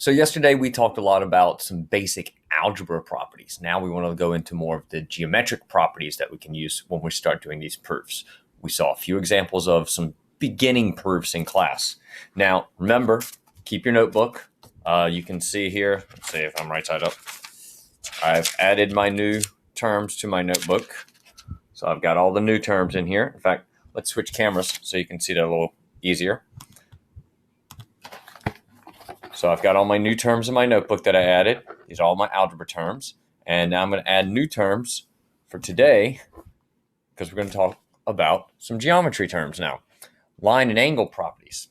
So yesterday we talked a lot about some basic algebra properties. Now we want to go into more of the geometric properties that we can use when we start doing these proofs. We saw a few examples of some beginning proofs in class. Now, remember, keep your notebook. You can see here, let's see if I'm right side up. I've added my new terms to my notebook. So I've got all the new terms in here. In fact, let's switch cameras so you can see that a little easier. So I've got all my new terms in my notebook that I added. These are all my algebra terms. And now I'm going to add new terms for today because we're going to talk about some geometry terms now. Line and angle properties.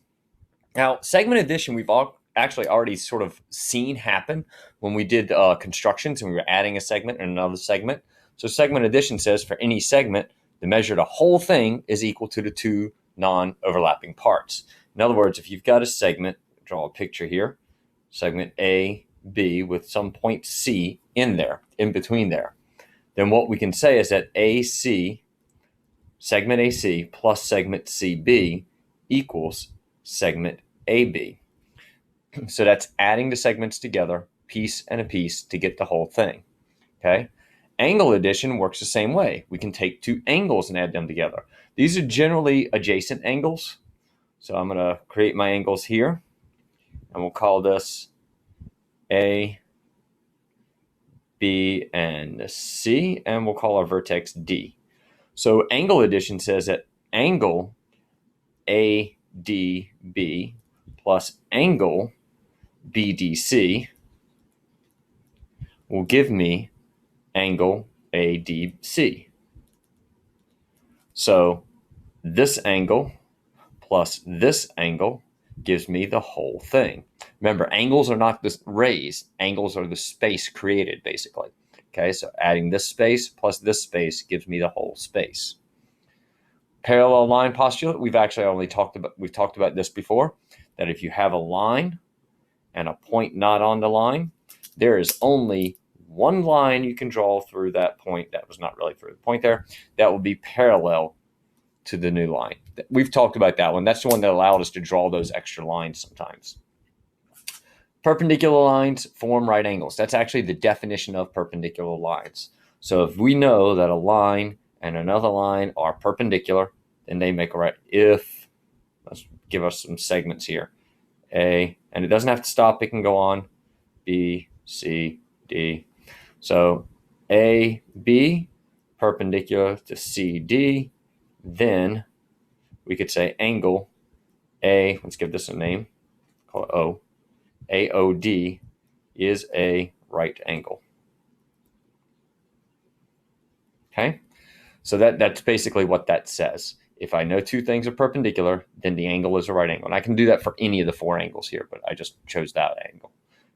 Now, segment addition, we've actually already sort of seen happen when we did constructions and we were adding a segment and another segment. So segment addition says for any segment, the measure of the whole thing is equal to the two non-overlapping parts. In other words, if you've got a segment, draw a picture here, segment A, B with some point C in there, in between there, then what we can say is that AC, segment AC plus segment CB equals segment AB. So that's adding the segments together, piece and a piece, to get the whole thing, okay? Angle addition works the same way. We can take two angles and add them together. These are generally adjacent angles. So I'm going to create my angles here. And we'll call this A, B, and C, and we'll call our vertex D. So angle addition says that angle ADB plus angle BDC will give me angle ADC. So this angle plus this angle gives me the whole thing. Remember, angles are not the rays. Angles are the space created, basically. Okay, so adding this space plus this space gives me the whole space. Parallel line postulate, we've talked about this before, that if you have a line and a point not on the line, there is only one line you can draw through that point. That was not really through the point there. That will be parallel to the new line. We've talked about that one. That's the one that allowed us to draw those extra lines sometimes. Perpendicular lines form right angles. That's actually the definition of perpendicular lines. So if we know that a line and another line are perpendicular, then they make a right. If, let's give us some segments here. A, and it doesn't have to stop. It can go on. B, C, D. So A, B, perpendicular to C, D. Then we could say angle A, let's give this a name, call it O. AOD is a right angle. Okay, so that's basically what that says. If I know two things are perpendicular, then the angle is a right angle. And I can do that for any of the four angles here, but I just chose that angle.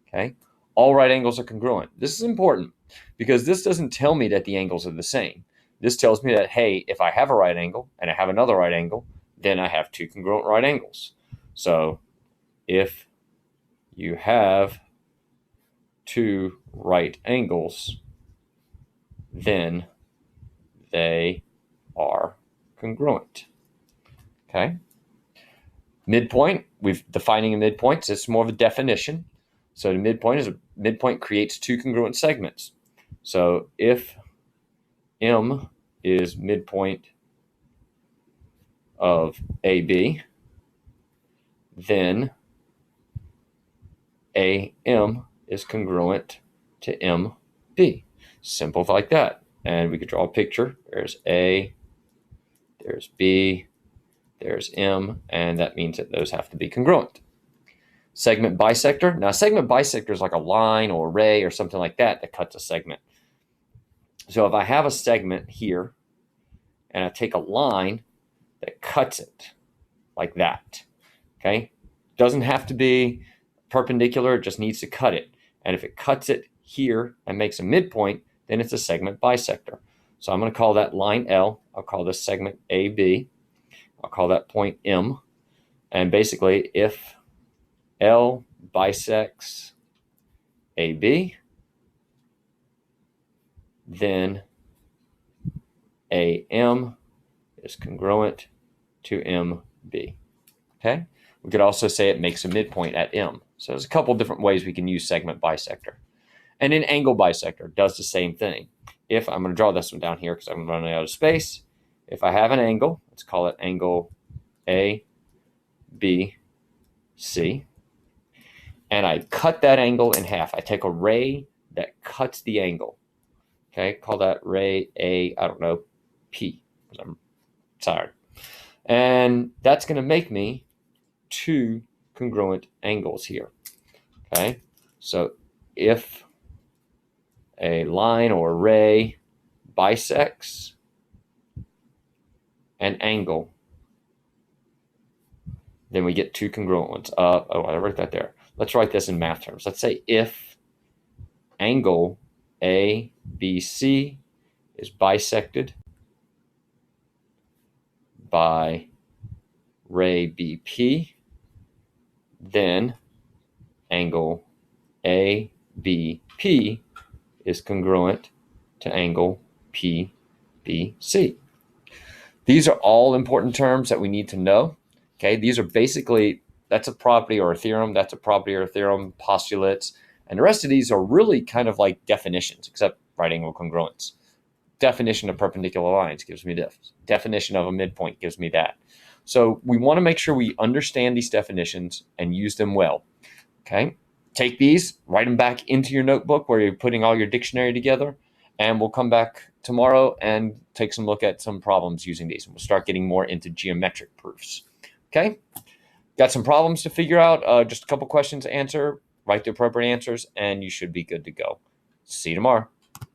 Okay, all right angles are congruent. This is important because this doesn't tell me that the angles are the same. This tells me that, hey, if I have a right angle and I have another right angle, then I have two congruent right angles. So if you have two right angles, then they are congruent. Okay. Midpoint, we've defining a midpoint. So it's more of a definition. So the midpoint creates two congruent segments. So if M is midpoint of AB, then AM is congruent to MB. Simple like that. And we could draw a picture. There's A, there's B, there's M, and that means that those have to be congruent. Segment bisector. Now, segment bisector is like a line or a ray or something like that cuts a segment. So if I have a segment here and I take a line that cuts it like that, okay? Doesn't have to be perpendicular, it just needs to cut it. And if it cuts it here and makes a midpoint, then it's a segment bisector. So I'm going to call that line L. I'll call this segment AB. I'll call that point M. And basically, if L bisects AB, then AM is congruent to MB. Okay? We could also say it makes a midpoint at M. So there's a couple different ways we can use segment bisector. And an angle bisector does the same thing. If I'm going to draw this one down here because I'm running out of space. If I have an angle, let's call it angle A, B, C, and I cut that angle in half. I take a ray that cuts the angle. Okay, call that ray A, I don't know, P, because I'm tired. And that's going to make me two congruent angles here. Okay, so if a line or ray bisects an angle, then we get two congruent ones. I wrote that there. Let's write this in math terms. Let's say if angle ABC is bisected by ray BP, then angle ABP is congruent to angle PBC. These are all important terms that we need to know. Okay, these are basically, that's a property or a theorem, that's a property or a theorem, postulates, and the rest of these are really kind of like definitions, except right angle congruence. Definition of perpendicular lines gives me this. Definition of a midpoint gives me that. So we want to make sure we understand these definitions and use them well. Okay, take these, write them back into your notebook where you're putting all your dictionary together, and we'll come back tomorrow and take some look at some problems using these. And we'll start getting more into geometric proofs. Okay, got some problems to figure out, just a couple questions to answer, write the appropriate answers, and you should be good to go. See you tomorrow.